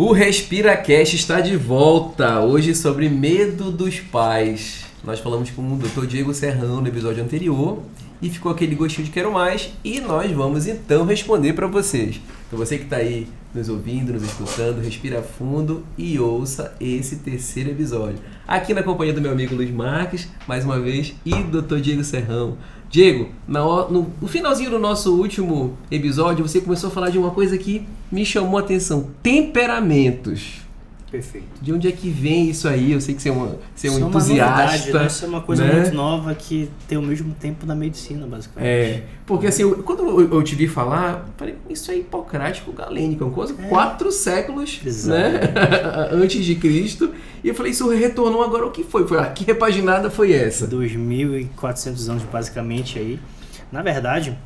O RespiraCast está de volta, hoje sobre medo dos pais. Nós falamos com o Dr. Diego Serrão no episódio anterior e ficou aquele gostinho de quero mais e nós vamos então responder para vocês. Então você que está aí nos ouvindo, nos escutando, respira fundo e ouça esse terceiro episódio. Aqui na companhia do meu amigo Luiz Marques, mais uma vez, e Dr. Diego Serrão. Diego, no finalzinho do nosso último episódio, você começou a falar de uma coisa que me chamou a atenção. Temperamentos. Perfeito. De onde é que vem isso aí? Eu sei que você é um entusiasta. Novidade, né? Isso é uma coisa muito nova que tem o mesmo tempo da medicina, basicamente. Porque assim, quando eu te vi falar, eu falei, isso é hipocrático galênico, é uma coisa 4 séculos, né? Antes de Cristo. E eu falei, isso retornou agora, o que foi? Que repaginada foi essa? 2.400 anos, basicamente, aí. Na verdade,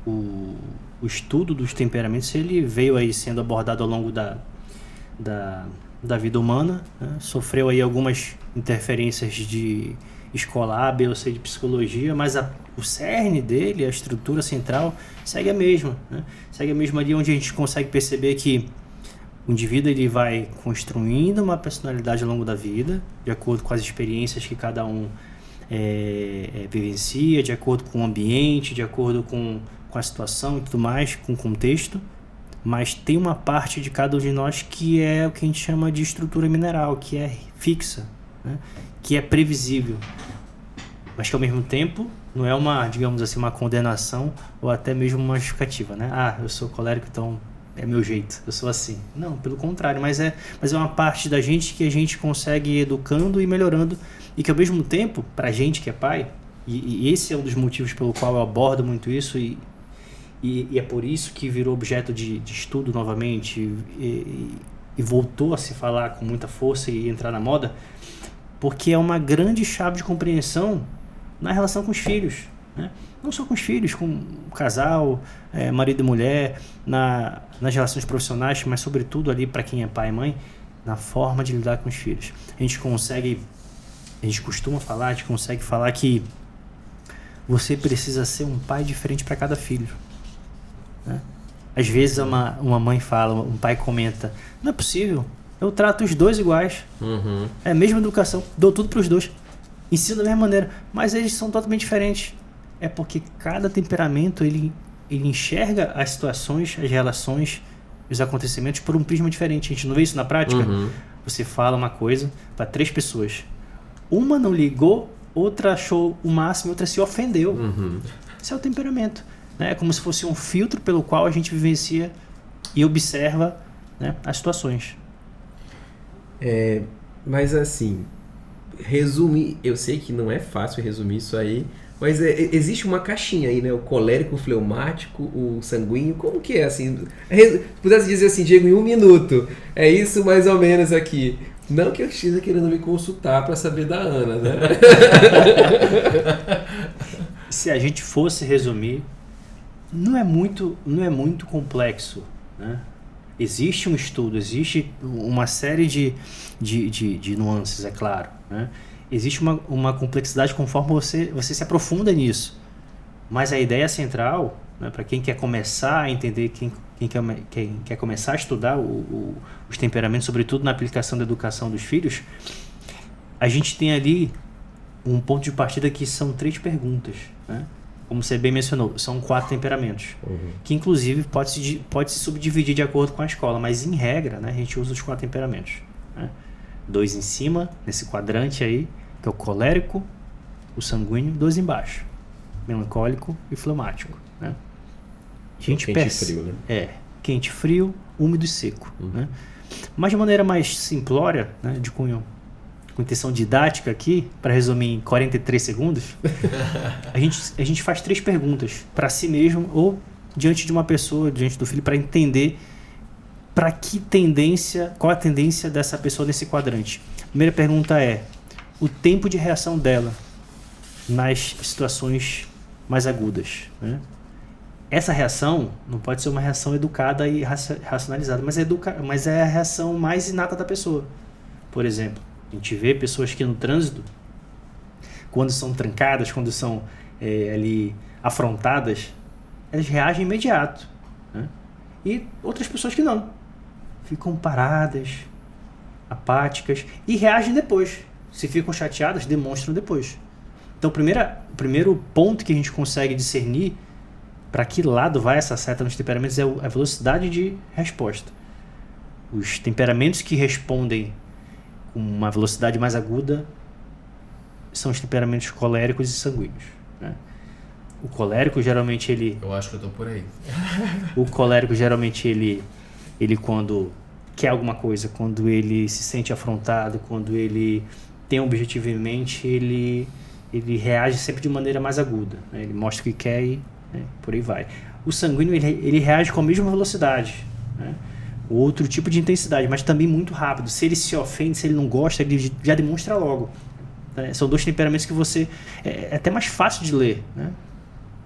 o estudo dos temperamentos, ele veio aí sendo abordado ao longo da vida humana, né? Sofreu aí algumas interferências de escola A, B ou C de psicologia, mas o cerne dele, a estrutura central, segue a mesma, né? Segue a mesma ali onde a gente consegue perceber que o indivíduo ele vai construindo uma personalidade ao longo da vida, de acordo com as experiências que cada um vivencia, de acordo com o ambiente, de acordo com a situação e tudo mais, com o contexto. Mas tem uma parte de cada um de nós que é o que a gente chama de estrutura mineral, que é fixa, né? Que é previsível, mas que ao mesmo tempo não é uma, digamos assim, uma condenação ou até mesmo uma justificativa, né? Eu sou colérico, então é meu jeito, eu sou assim. Não, pelo contrário, mas é uma parte da gente que a gente consegue ir educando e melhorando e que ao mesmo tempo, pra gente que é pai, e esse é um dos motivos pelo qual eu abordo muito isso e é por isso que virou objeto de estudo novamente e voltou a se falar com muita força e entrar na moda, porque é uma grande chave de compreensão na relação com os filhos, né? Não só com os filhos, com o casal, marido e mulher, nas relações profissionais, mas sobretudo ali para quem é pai e mãe, na forma de lidar com os filhos. A gente costuma falar, a gente consegue falar que você precisa ser um pai diferente para cada filho. Às vezes uma mãe fala, um pai comenta, não é possível, eu trato os dois iguais, é a mesma educação, dou tudo para os dois, ensino da mesma maneira, mas eles são totalmente diferentes. É porque cada temperamento ele enxerga as situações, as relações, os acontecimentos por um prisma diferente. A gente não vê isso na prática? Você fala uma coisa para 3 pessoas, uma não ligou, outra achou o máximo, outra se ofendeu. Esse é o temperamento. É como se fosse um filtro pelo qual a gente vivencia e observa, né, as situações. Mas assim, resumir, eu sei que não é fácil resumir isso aí, mas existe uma caixinha aí, né? O colérico, o fleumático, o sanguíneo, como que é assim? Pudesse dizer assim, Diego, em 1 minuto, é isso mais ou menos aqui. Não que eu esteja querendo me consultar para saber da Ana, né? Se a gente fosse resumir, não é muito complexo, né? Existe um estudo, existe uma série de nuances, é claro, né? Existe uma complexidade conforme você se aprofunda nisso. Mas a ideia central, né, para quem quer começar a entender, quem quer começar a estudar os temperamentos, sobretudo na aplicação da educação dos filhos, a gente tem ali um ponto de partida que são 3 perguntas, né? Como você bem mencionou, são 4 temperamentos, que inclusive pode se subdividir de acordo com a escola, mas em regra, né, a gente usa os 4 temperamentos, né? 2 em cima, nesse quadrante aí, que é o colérico, o sanguíneo, 2 embaixo, melancólico e fleumático, né? Quente e frio, né? Quente, frio, úmido e seco, né? Mas de maneira mais simplória, né, de cunho com intenção didática aqui, para resumir em 43 segundos, a gente faz 3 perguntas para si mesmo ou diante de uma pessoa, diante do filho, para entender qual a tendência dessa pessoa nesse quadrante. A primeira pergunta é o tempo de reação dela nas situações mais agudas, né? Essa reação não pode ser uma reação educada e racionalizada, mas é a reação mais inata da pessoa. Por exemplo, a gente vê pessoas que no trânsito, quando são trancadas, quando são ali afrontadas, elas reagem imediato, né? E outras pessoas que não. ficam paradas, apáticas e reagem depois. Se ficam chateadas, demonstram depois. Então, o primeiro ponto que a gente consegue discernir para que lado vai essa seta nos temperamentos é a velocidade de resposta. Os temperamentos que respondem com uma velocidade mais aguda são os temperamentos coléricos e sanguíneos, né? O colérico, geralmente, ele... Eu acho que eu tô por aí. O colérico, geralmente, ele quando quer alguma coisa, quando ele se sente afrontado, quando ele tem um objetivo em mente, ele reage sempre de maneira mais aguda, né? Ele mostra o que quer e, né, por aí vai. O sanguíneo, ele reage com a mesma velocidade, né? Outro tipo de intensidade, mas também muito rápido. Se ele se ofende, se ele não gosta, ele já demonstra logo, né? São dois temperamentos que você... É até mais fácil de ler, né?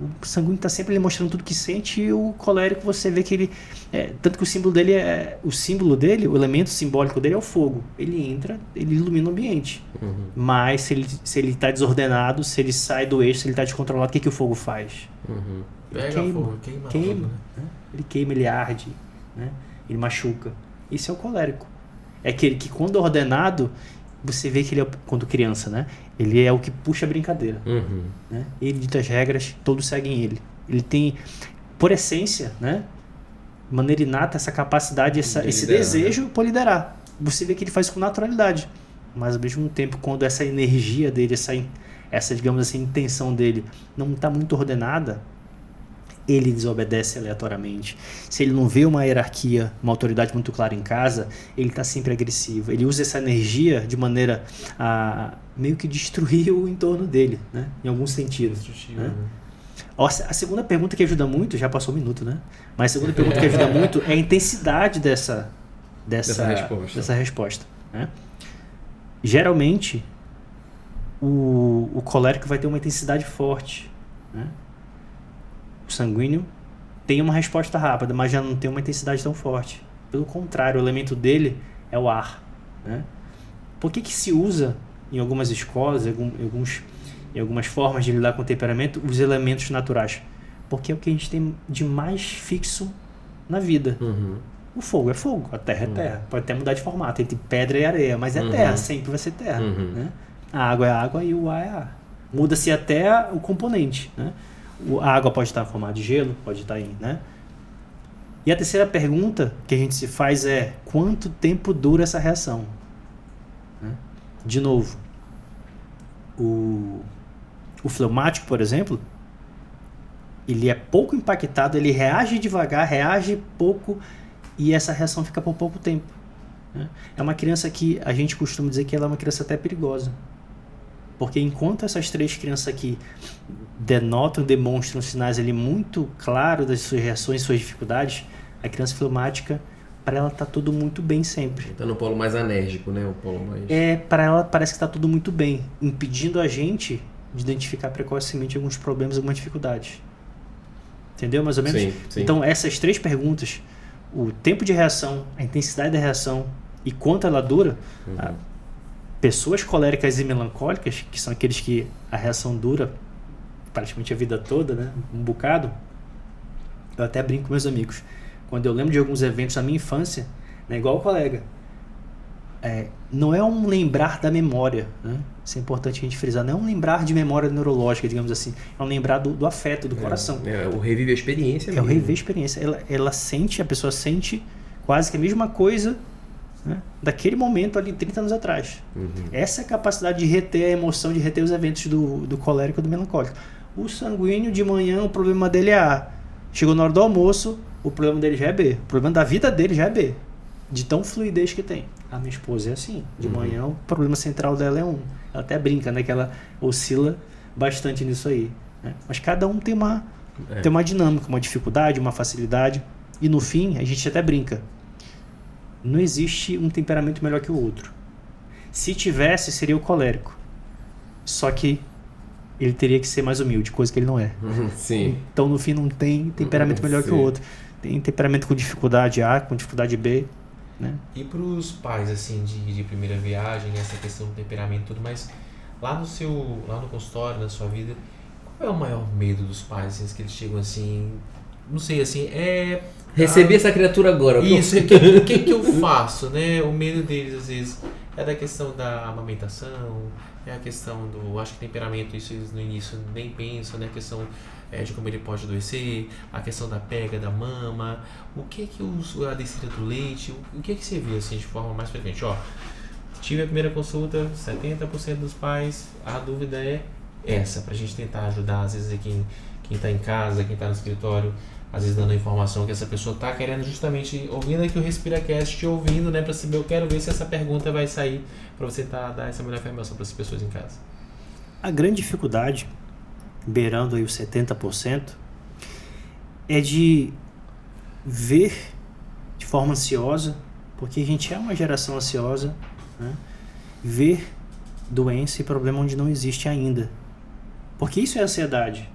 O sanguíneo está sempre mostrando tudo que sente, e o colérico você vê que ele... tanto que o símbolo dele, o elemento simbólico dele é o fogo. Ele entra, ele ilumina o ambiente. Uhum. Mas se ele está desordenado, se ele sai do eixo, se ele está descontrolado, o que o fogo faz? Uhum. Pega fogo, queima tudo, né? Ele queima, ele arde, né? Ele machuca. Isso é o colérico. É aquele que, quando ordenado, você vê que ele é, quando criança, né? Ele é o que puxa a brincadeira. Uhum. Né? Ele dita as regras, todos seguem ele. Ele tem, por essência, né, de maneira inata, essa capacidade, esse desejo por liderar. Você vê que ele faz isso com naturalidade. Mas, ao mesmo tempo, quando essa energia dele, essa digamos assim, intenção dele não está muito ordenada, ele desobedece aleatoriamente. Se ele não vê uma hierarquia, uma autoridade muito clara em casa, ele está sempre agressivo. Ele usa essa energia de maneira a meio que destruir o entorno dele, né? Em algum sentido. Né? A segunda pergunta que ajuda muito, já passou um minuto, né? Mas a segunda pergunta que ajuda muito é a intensidade dessa resposta. Né? Geralmente, o colérico vai ter uma intensidade forte, né? O sanguíneo tem uma resposta rápida, mas já não tem uma intensidade tão forte. Pelo contrário, o elemento dele é o ar, né? Por que se usa em algumas escolas, em algumas formas de lidar com o temperamento, os elementos naturais? Porque é o que a gente tem de mais fixo na vida. Uhum. O fogo é fogo, a terra é terra. Pode até mudar de formato entre pedra e areia, mas é terra, sempre vai ser terra. Né? A água é água e o ar é ar. Muda-se até o componente, né? A água pode estar em formato de gelo, pode estar em, né? E a terceira pergunta que a gente se faz é: quanto tempo dura essa reação? Né? De novo, o fleumático, por exemplo, ele é pouco impactado, ele reage devagar, reage pouco, e essa reação fica por pouco tempo. Né? É uma criança que a gente costuma dizer que ela é uma criança até perigosa. Porque enquanto essas três crianças aqui demonstram sinais ali muito claros das suas reações, suas dificuldades, a criança fleumática, para ela tá tudo muito bem sempre. Tá no polo mais enérgico, né? O polo mais... Para ela parece que tá tudo muito bem, impedindo a gente de identificar precocemente alguns problemas, algumas dificuldades. Entendeu, mais ou menos? Sim. Então, essas três perguntas, o tempo de reação, a intensidade da reação e quanto ela dura... Pessoas coléricas e melancólicas, que são aqueles que a reação dura praticamente a vida toda, né? Um bocado. Eu até brinco com meus amigos. Quando eu lembro de alguns eventos da minha infância, né, igual o colega, não é um lembrar da memória, né? Isso é importante a gente frisar. Não é um lembrar de memória neurológica, digamos assim. É um lembrar do afeto, do coração. O reviver a experiência mesmo. É o reviver a experiência. Ela sente, a pessoa sente quase que a mesma coisa, né, daquele momento ali 30 anos atrás. Essa é a capacidade de reter a emoção, de reter os eventos do colérico e do melancólico. O sanguíneo, de manhã, o problema dele é A. Chegou na hora do almoço, o problema dele já é B. O problema da vida dele já é B. De tão fluidez que tem. A minha esposa é assim. De manhã, o problema central dela é 1. Ela até brinca, né, que ela oscila bastante nisso aí. Né? Mas cada um tem uma dinâmica, uma dificuldade, uma facilidade. E no fim, a gente até brinca. Não existe um temperamento melhor que o outro. Se tivesse, seria o colérico. Só que ele teria que ser mais humilde, coisa que ele não é. Sim. Então, no fim, não tem temperamento melhor que o outro. Tem temperamento com dificuldade A, com dificuldade B. Né? E para os pais, assim, de primeira viagem, essa questão do temperamento e tudo, mas lá no consultório, na sua vida, qual é o maior medo dos pais, assim, que eles chegam assim... Não sei, assim, Recebi essa criatura agora. Isso, o que eu faço, né? O medo deles, às vezes, é da questão da amamentação, é a questão do... Acho que temperamento, isso eles no início nem pensam, né? A questão de como ele pode adoecer, a questão da pega da mama, o que a descida do leite, o que você vê, assim, de forma mais frequente? Ó, tive a primeira consulta, 70% dos pais, a dúvida é essa, pra gente tentar ajudar, às vezes, quem tá em casa, quem tá no escritório, às vezes dando a informação que essa pessoa tá querendo justamente, ouvindo aqui o RespiraCast, te ouvindo, né, pra saber, eu quero ver se essa pergunta vai sair pra você dar essa melhor informação para as pessoas em casa. A grande dificuldade, beirando aí os 70%, é de ver de forma ansiosa, porque a gente é uma geração ansiosa, né, ver doença e problema onde não existe ainda. Porque isso é ansiedade,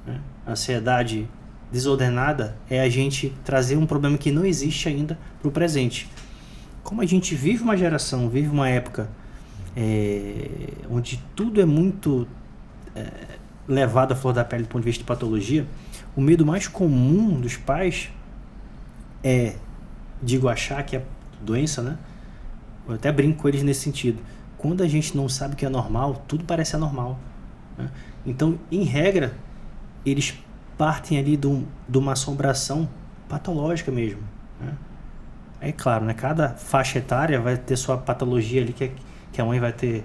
né? A ansiedade desordenada é a gente trazer um problema que não existe ainda para o presente. Como a gente vive uma geração, vive uma época onde tudo é muito levado à flor da pele do ponto de vista de patologia, o medo mais comum dos pais achar que é doença, né? Eu até brinco com eles nesse sentido. Quando a gente não sabe o que é normal, tudo parece anormal, né? Então, em regra, eles partem ali de uma assombração patológica mesmo, né? É claro, né? Cada faixa etária vai ter sua patologia ali, que a mãe vai ter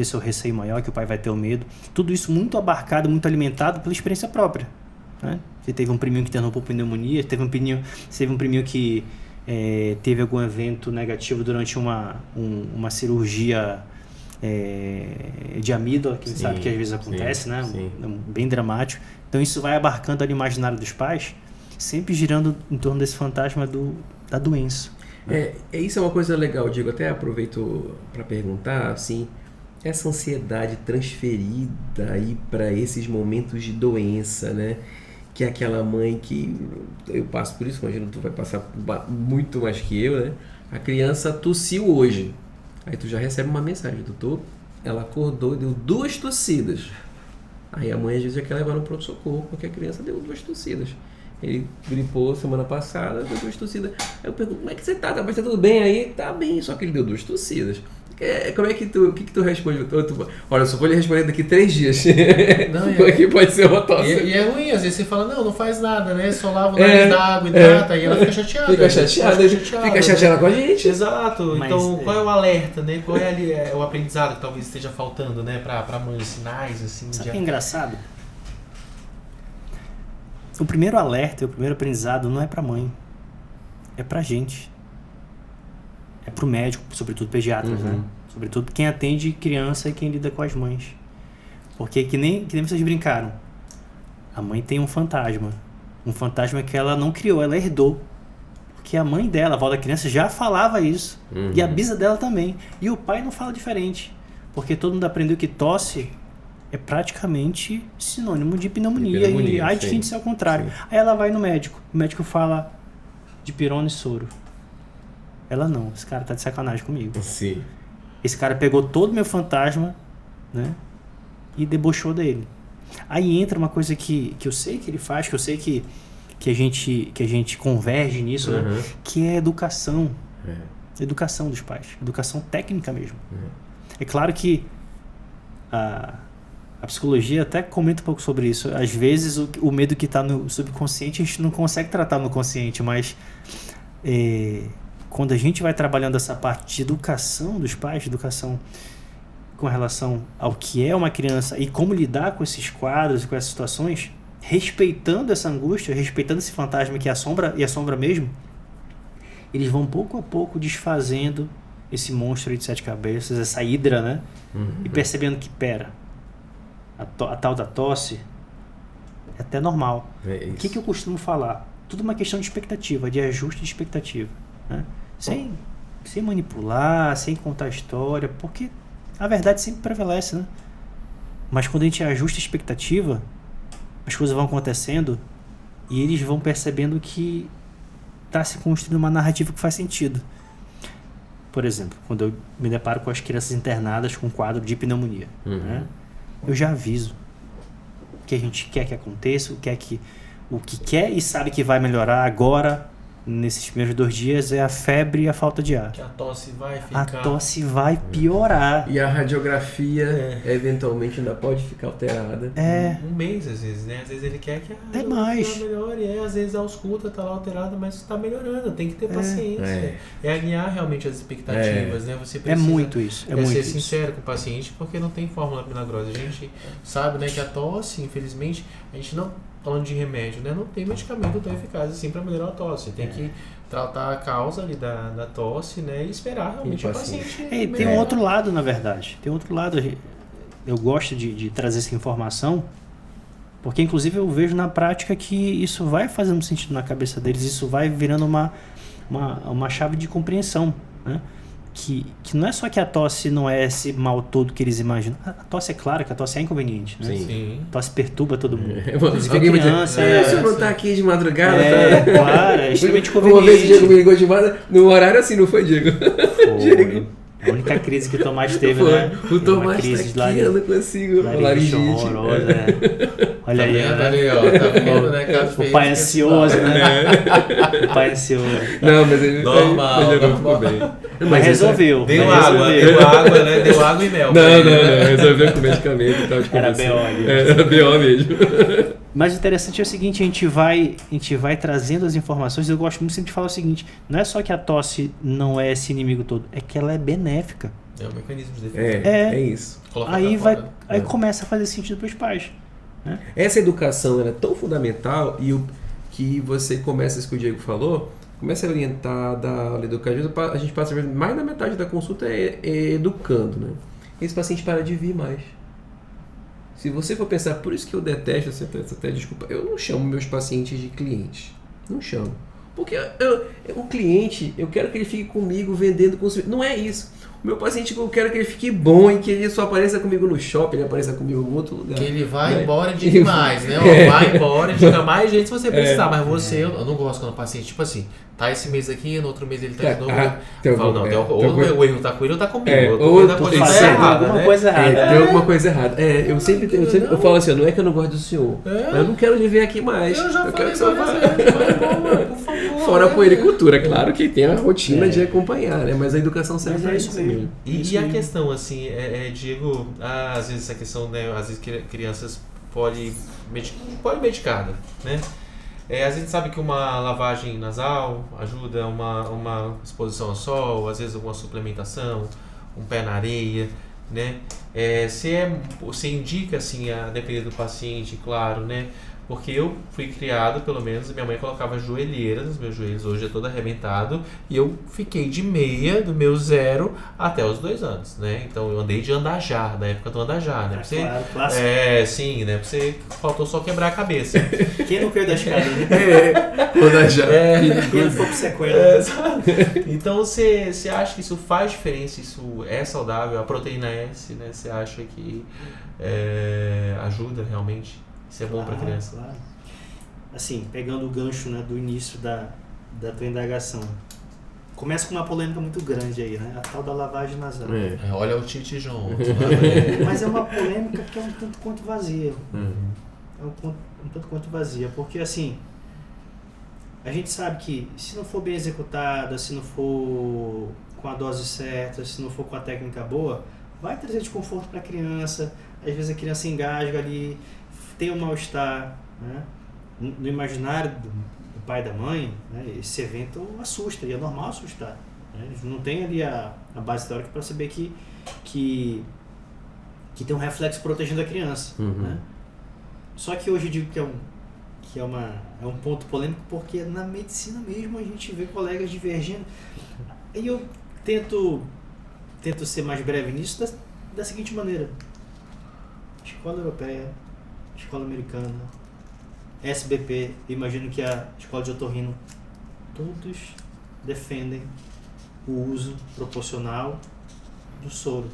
seu receio maior, que o pai vai ter o medo. Tudo isso muito abarcado, muito alimentado pela experiência própria, né? Você teve um priminho que internou por pneumonia, teve um priminho que teve algum evento negativo durante uma cirurgia de amígdola, que a gente sabe que às vezes acontece, né? Bem dramático. Então isso vai abarcando ali o imaginário dos pais, sempre girando em torno desse fantasma da doença. Isso é uma coisa legal, Diego. Até aproveito para perguntar, assim, essa ansiedade transferida aí para esses momentos de doença, né? Que é aquela mãe que eu passo por isso, imagino que tu vai passar muito mais que eu, né? A criança tossiu hoje. Aí tu já recebe uma mensagem, doutor, ela acordou e deu 2 tossidas. Aí a mãe às vezes já quer levar no pronto-socorro, porque a criança deu 2 tossidas. Ele gripou semana passada, deu 2 tossidas. Aí eu pergunto, como é que você tá? Mas tá tudo bem aí? Tá bem, só que ele deu 2 tossidas. Como é que o que tu responde? Olha, eu só vou lhe responder daqui 3 dias. Como é que pode ser uma tosse? E é ruim, às vezes você fala, não faz nada, né? Só lava o nariz da água, hidrata, e ela fica chateada. Fica chateada com a gente. Exato. Mas, então, qual é o alerta, né? Qual é ali, o aprendizado que talvez esteja faltando, né? Pra mãe, sinais, assim. Sabe o que é engraçado? O primeiro alerta, o primeiro aprendizado não é pra mãe. É pra gente. É pro médico, sobretudo pediatras, né? Sobretudo quem atende criança e quem lida com as mães. Porque que nem vocês brincaram. A mãe tem um fantasma. Um fantasma que ela não criou, ela herdou. Porque a mãe dela, a avó da criança, já falava isso. E a bisa dela também. E o pai não fala diferente. Porque todo mundo aprendeu que tosse é praticamente sinônimo de pneumonia. E ai de quem disser ao contrário. Sim. Aí ela vai no médico. O médico fala de pirona e soro. Ela não, esse cara tá de sacanagem comigo. Sim. Esse cara pegou todo o meu fantasma, né? E debochou dele. Aí entra uma coisa que eu sei que ele faz, que eu sei que a gente converge nisso, né? Que é a educação. Educação dos pais. Educação técnica mesmo. É claro que a psicologia até comenta um pouco sobre isso. Às vezes o medo que está no subconsciente a gente não consegue tratar no consciente, mas quando a gente vai trabalhando essa parte de educação dos pais, educação com relação ao que é uma criança e como lidar com esses quadros e com essas situações, respeitando essa angústia, respeitando esse fantasma que assombra mesmo, eles vão pouco a pouco desfazendo esse monstro de 7 cabeças, essa hidra, né? E percebendo que, a tal da tosse é até normal. O que eu costumo falar? Tudo uma questão de expectativa, de ajuste de expectativa, né? Sem manipular, sem contar história, porque a verdade sempre prevalece, né? Mas quando a gente ajusta a expectativa, as coisas vão acontecendo e eles vão percebendo que está se construindo uma narrativa que faz sentido. Por exemplo, quando eu me deparo com as crianças internadas com quadro de pneumonia, né? Eu já aviso o que a gente quer que aconteça, o que quer e sabe que vai melhorar agora, nesses primeiros 2 dias é a febre e a falta de ar. Que a tosse vai A ficar... tosse vai piorar. E a radiografia eventualmente ainda pode ficar alterada. Um mês, às vezes, né? Às vezes ele quer que a É mais. melhore, às vezes a ausculta tá lá alterada, mas está melhorando, tem que ter paciência. É alinhar realmente as expectativas, né? Você É precisa muito isso. É muito ser isso. sincero com o paciente, porque não tem fórmula milagrosa. A gente sabe, né, que a tosse, infelizmente, a gente não, falando de remédio, né, não tem medicamento tão eficaz assim para melhorar a tosse. Tem que tratar a causa ali da tosse, né, e esperar realmente o paciente. Tem um outro lado, na verdade. Tem outro lado. Eu gosto de trazer essa informação, porque inclusive eu vejo na prática que isso vai fazendo sentido na cabeça deles, isso vai virando uma chave de compreensão, né? Que não é só que a tosse não é esse mal todo que eles imaginam. A tosse é claro que a tosse é inconveniente, né? Sim. A tosse perturba todo mundo. Alguém vai dizer, se eu não tá aqui de madrugada... Claro, é extremamente Uma vez inconveniente. o Diego me ligou de madrugada, no horário assim, não foi, Diego? Foi. A única crise que o Tomás teve, né? O Tomás tá aqui, eu não consigo. Laringite horrorosa, Olha aí, Tá vendo, né? O pai ansioso, né? O pai ansioso. Não, mas ele normal. ficou bem. Mas resolveu. Deu água, né? Deu água e mel. Não, resolveu com medicamento e tal. Era BO ali. Era BO mesmo. Mas o interessante é o seguinte, a gente vai trazendo as informações. Eu gosto muito sempre de falar o seguinte, não é só que a tosse não é esse inimigo todo, é que ela é benéfica. É um mecanismo de defesa. É isso. Aí começa a fazer sentido para os pais. Né? Essa educação ela é tão fundamental que você começa, isso que o Diego falou, começa a orientar, dar aula educativa, a gente passa mais da metade da consulta educando, né? Esse paciente para de vir mais. Se você for pensar, por isso que eu detesto, você até desculpa, eu não chamo meus pacientes de clientes. Não chamo. Porque o cliente, eu quero que ele fique comigo vendendo, consumindo. Não é isso. O meu paciente, eu quero que ele fique bom e que ele só apareça comigo no shopping, ele apareça comigo em outro lugar. Que ele vai embora e diga mais, né? Vai embora e diga mais gente se você precisar. Mas você, eu não gosto quando o paciente, tipo assim, tá esse mês aqui, no outro mês ele tá de novo. Eu falo, não, o erro tá com ele ou tá comigo. Ou tá fazendo alguma coisa errada. Tem alguma coisa errada. Eu falo assim, não é que eu não gosto do senhor, mas eu não quero lhe ver aqui mais. Eu já quero falei que você vai embora, por favor. Fora a puericultura, claro que tem a rotina de acompanhar, né? Mas a educação serve pra isso mesmo. E a questão, assim, Diego, às vezes essa questão, né, às vezes crianças polimedicadas, né? Às vezes sabe que uma lavagem nasal ajuda, uma exposição ao sol, às vezes alguma suplementação, um pé na areia, né? Você indica, assim, a depender do paciente, claro, né? Porque eu fui criado, pelo menos, minha mãe colocava joelheiras nos meus joelhos, hoje é todo arrebentado, e eu fiquei de meia do meu 0 até os 2 anos, né? Então eu andei de andajar, da época do andajar, né? Claro, clássico. Sim, né? Você faltou só quebrar a cabeça. Quem não caiu da escada? Andajar. Quem não ficou com sequela? Então você acha que isso faz diferença, isso é saudável? A proteína S, né? Você acha que ajuda realmente? Isso é bom para a criança? Claro. Assim, pegando o gancho, né, do início da tua indagação. Começa com uma polêmica muito grande aí, né? A tal da lavagem nasal. Olha o Tite João. Mas é uma polêmica que é um tanto quanto vazia. É um tanto quanto vazia. Porque, assim, a gente sabe que se não for bem executada, se não for com a dose certa, se não for com a técnica boa, vai trazer desconforto para a criança. Às vezes a criança engasga ali, tem um mal-estar, né? No imaginário do pai e da mãe, né? Esse evento assusta, e é normal assustar, né? Eles não tem ali a base teórica para saber que tem um reflexo protegendo a criança, né? Só que hoje eu digo que é um ponto polêmico, porque na medicina mesmo a gente vê colegas divergindo, e eu tento ser mais breve nisso da seguinte maneira: escola europeia, escola americana, SBP, imagino que a escola de otorrino, todos defendem o uso proporcional do soro.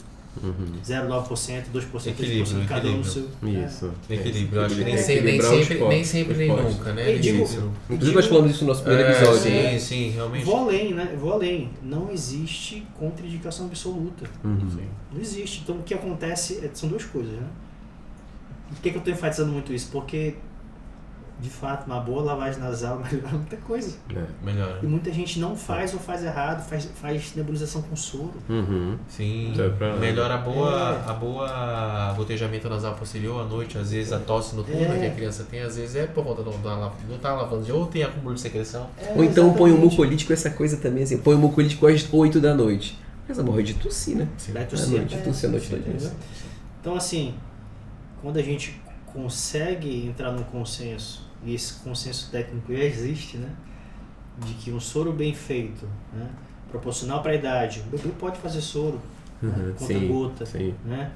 0,9%, 2%, Equilíbrio, cada um no seu. Isso. Equilíbrio. Acho que nem sempre, nem nunca, né? Inclusive nós falamos isso no nosso primeiro episódio. Sim, realmente. Vou além. Não existe contraindicação absoluta. Não existe. Então o que acontece são duas coisas, né? Por que eu estou enfatizando muito isso? Porque de fato, uma boa lavagem nasal melhora muita coisa. Melhor. E muita gente não faz ou faz errado, faz nebulização com soro. Sim, melhora a boa gotejamento nasal posterior à noite, às vezes a tosse noturna que a criança tem, às vezes é por conta não tá lavando, ou tem acúmulo de secreção. Ou então põe um mucolítico, essa coisa também assim, põe um mucolítico às 8 da noite. Mas morre de tossir, né? Vai tossir. Tossir a noite toda. Então assim, quando a gente consegue entrar num consenso, e esse consenso técnico já existe, né? De que um soro bem feito, né? Proporcional para a idade, o bebê pode fazer soro, conta-gota, né?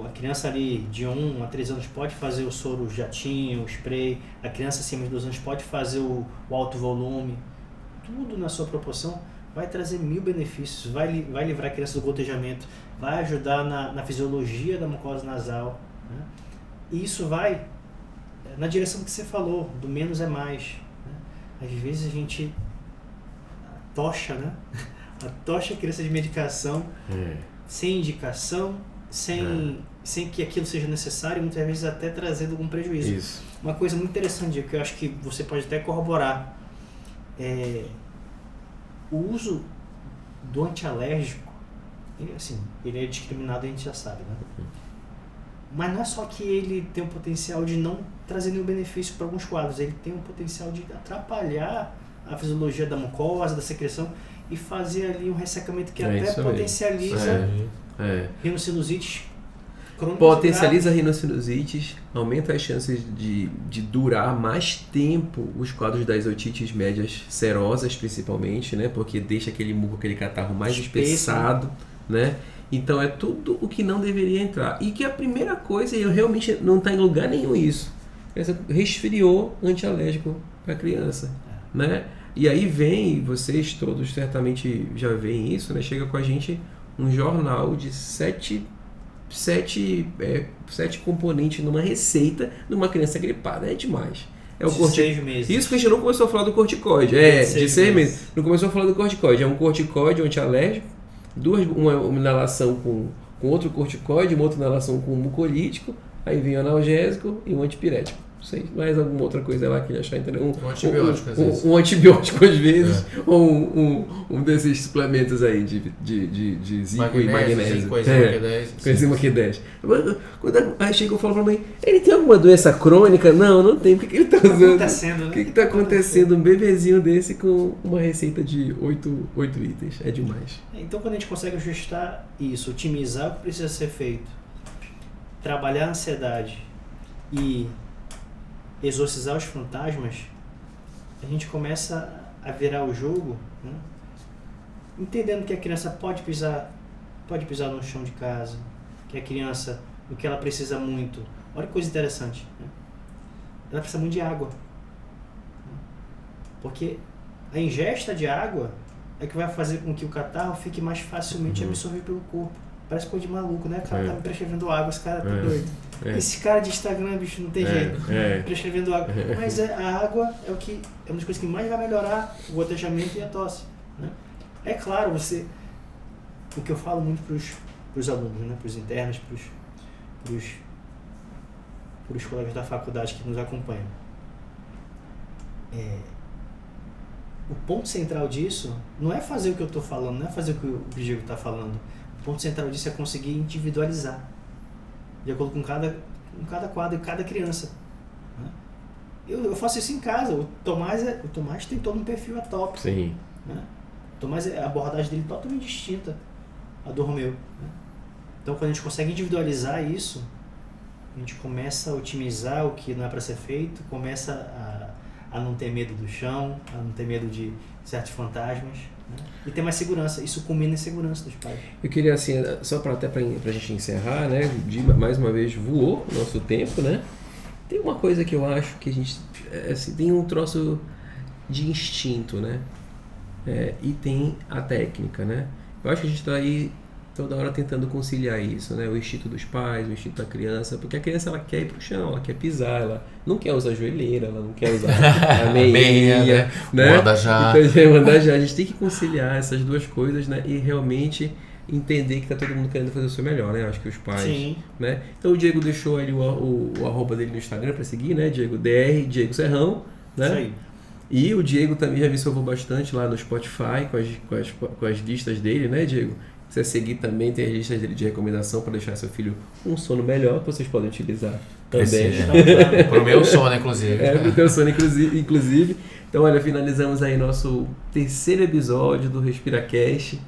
A criança ali de 1 a 3 anos pode fazer o soro jatinho, o spray, a criança acima de 2 anos pode fazer o alto volume, tudo na sua proporção vai trazer 1000 benefícios, vai livrar a criança do gotejamento, vai ajudar na fisiologia da mucosa nasal, né? E isso vai na direção que você falou, do menos é mais, né? Às vezes a gente tocha, né? Atocha a criança de medicação sem indicação, sem que aquilo seja necessário, e muitas vezes até trazendo algum prejuízo. Isso. Uma coisa muito interessante que eu acho que você pode até corroborar o uso do antialérgico. Ele é discriminado, a gente já sabe, né? Mas não é só que ele tem o potencial de não trazer nenhum benefício para alguns quadros, ele tem o potencial de atrapalhar a fisiologia da mucosa, da secreção, e fazer ali um ressecamento que até potencializa rinossinusites crônicas. Potencializa rinossinusites, aumenta as chances de durar mais tempo os quadros das otites médias serosas, principalmente, né? Porque deixa aquele muco, aquele catarro mais espessado, né? Então é tudo o que não deveria entrar. E que a primeira coisa, eu realmente não está em lugar nenhum isso. Resfriou antialérgico para a criança, né? E aí vem, vocês todos certamente já veem isso, né? Chega com a gente um jornal de 7 componentes numa receita de uma criança gripada. É demais. É o de 6 meses. Isso que a gente não começou a falar do corticoide. De 6 meses. Não começou a falar do corticoide. É um corticoide, um antialérgico, uma inalação com outro corticoide, uma outra inalação com um mucolítico, aí vem o analgésico e um antipirético. Não sei, mais alguma outra coisa lá que ele achar, entendeu? Um antibiótico, às vezes. Um antibiótico, às vezes, ou um desses suplementos aí de zinco e magnésio. Coenzima Q10. Aí chega e falo pra mãe, ele tem alguma doença crônica? Não tem. Por que ele tá usando? O que tá acontecendo? Um bebezinho desse com uma receita de 8 itens. É demais. Então, quando a gente consegue ajustar isso, otimizar o que precisa ser feito, trabalhar a ansiedade e exorcizar os fantasmas, a gente começa a virar o jogo, né? Entendendo que a criança pode pisar no chão de casa, que a criança, o que ela precisa muito, olha que coisa interessante, né? Ela precisa muito de água, porque a ingesta de água é que vai fazer com que o catarro fique mais facilmente absorvido pelo corpo. Parece coisa de maluco, né? O cara tá me prescrevendo água, esse cara tá doido. Esse cara de Instagram, bicho, não tem jeito. Prescrevendo água. Mas a água é uma das coisas que mais vai melhorar o gotejamento e a tosse, né? É claro, o que eu falo muito pros alunos, né? Pros internos, pros colegas da faculdade que nos acompanham. O ponto central disso não é fazer o que eu tô falando, não é fazer o que o Diego tá falando. O ponto central disso é conseguir individualizar de acordo com cada quadro e cada criança, né? Eu faço isso em casa. O Tomás tem todo um perfil atópico. Sim. Né? O Tomás, a abordagem dele é totalmente distinta a do Romeu, né? Então, quando a gente consegue individualizar isso, a gente começa a otimizar o que não é para ser feito, começa a não ter medo do chão, a não ter medo de certos fantasmas, né? E ter mais segurança. Isso culmina em segurança dos pais. Eu queria, assim, só pra gente encerrar, né? Mais uma vez voou o nosso tempo, né? Tem uma coisa que eu acho que a gente, assim, tem um troço de instinto, né? E tem a técnica, né? Eu acho que a gente tá aí toda hora tentando conciliar isso, né? O instinto dos pais, o instinto da criança, porque a criança, ela quer ir pro chão, ela quer pisar, ela não quer usar a joelheira, ela não quer usar a meia, né? Manda já. Então, manda já. A gente tem que conciliar essas duas coisas, né? E realmente entender que tá todo mundo querendo fazer o seu melhor, né? Acho que os pais, Sim. né? Então o Diego deixou ali o arroba dele no Instagram para seguir, né? Diego DR, Diego Serrão, né? Isso aí. E o Diego também já me salvou bastante lá no Spotify com as listas dele, né, Diego? Se você seguir também, tem as listas dele de recomendação para deixar seu filho um sono melhor, que vocês podem utilizar também. Pro meu sono, inclusive. Pro teu sono, inclusive. Então, olha, finalizamos aí nosso terceiro episódio do RespiraCast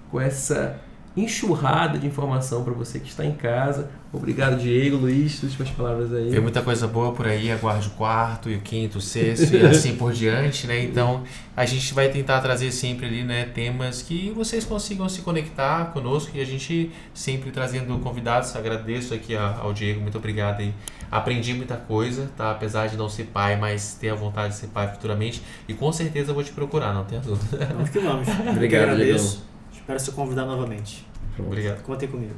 com essa enxurrada de informação para você que está em casa. Obrigado, Diego, Luiz, últimas palavras aí. Tem muita coisa boa por aí, aguarde o quarto e o quinto, o sexto e assim por diante, né? Então a gente vai tentar trazer sempre ali, né, temas que vocês consigam se conectar conosco e a gente sempre trazendo convidados. Agradeço aqui ao Diego, muito obrigado aí. Aprendi muita coisa, tá? Apesar de não ser pai, mas ter a vontade de ser pai futuramente e com certeza eu vou te procurar, não tenha dúvida. Vamos que vamos. Obrigado, agradeço. Espero ser convidado novamente. Obrigado. Contem comigo.